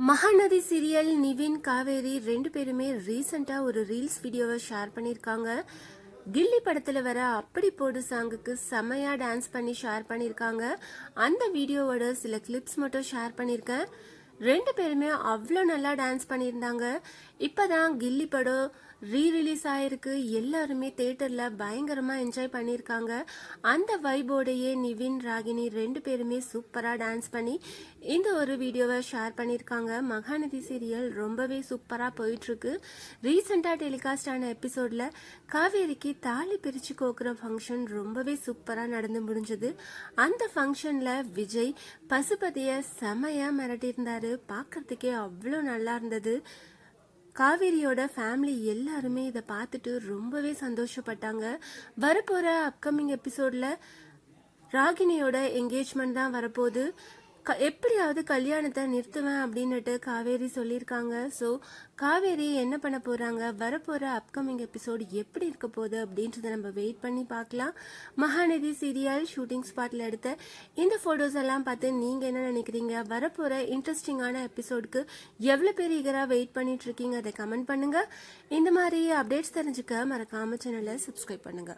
Mahanadi serial Nivin Kaveri ரெண்டு பேருமே ரீசெண்டா ஒரு ரீல்ஸ் வீடியோவை ஷேர் பண்ணியிருக்காங்க. கில்லி படத்துல வர அப்படி போடு சாங்குக்கு செமையா டான்ஸ் பண்ணி ஷேர் பண்ணியிருக்காங்க. அந்த வீடியோவோட சில கிளிப்ஸ் மட்டும் ஷேர் பண்ணியிருக்கேன். ரெண்டு பேருமே அவ்வளோ நல்லா டான்ஸ் பண்ணியிருந்தாங்க. இப்பதான் கில்லி படம் ரீரிலீஸ் ஆயிருக்கு. எல்லாருமே தியேட்டர்ல பயங்கரமா என்ஜாய் பண்ணியிருக்காங்க. அந்த வைபோடையே நிவின் ராகினி ரெண்டு பேருமே சூப்பரா டான்ஸ் பண்ணி இந்த ஒரு வீடியோவை ஷேர் பண்ணியிருக்காங்க. மகாநதி சீரியல் ரொம்பவே சூப்பரா போயிட்டு இருக்கு. ரீசெண்டா டெலிகாஸ்ட் ஆன எபிசோட்ல காவேரிக்கு தாலி பிரிச்சு கோக்குற ஃபங்க்ஷன் ரொம்பவே சூப்பரா நடந்து முடிஞ்சது. அந்த ஃபங்க்ஷன்ல விஜய் பசுபதிய செமையா மிரட்டியிருந்தாரு. பார்க்கறதுக்கே அவ்வளோ நல்லா இருந்தது. காவேரியோட ஃபேமிலி எல்லாருமே இதை பார்த்துட்டு ரொம்பவே சந்தோஷப்பட்டாங்க. வரப்போற அப்கமிங் எபிசோட்ல ராகினியோட என்கேஜ்மெண்ட் தான் வரப்போகுது. எப்படியாவது கல்யாணத்தை நிறுத்துவேன் அப்படின்னுட்டு காவேரி சொல்லியிருக்காங்க. ஸோ காவேரி என்ன பண்ண போறாங்க, வரப்போற அப்கமிங் எபிசோடு எப்படி இருக்க போகுது அப்படின்றத நம்ம வெயிட் பண்ணி பார்க்கலாம். மகாநதி சீரியல் ஷூட்டிங் ஸ்பாட்ல எடுத்த இந்த போட்டோஸ் எல்லாம் பார்த்து நீங்க என்ன நினைக்கிறீங்க? வரப்போற இன்ட்ரெஸ்டிங்கான எபிசோடுக்கு எவ்வளவு பேர் ஈகரா வெயிட் பண்ணிட்டு இருக்கீங்க, அதை கமெண்ட் பண்ணுங்க. இந்த மாதிரி அப்டேட்ஸ் தெரிஞ்சுக்க மறக்காம சேனலை சப்ஸ்கிரைப் பண்ணுங்க.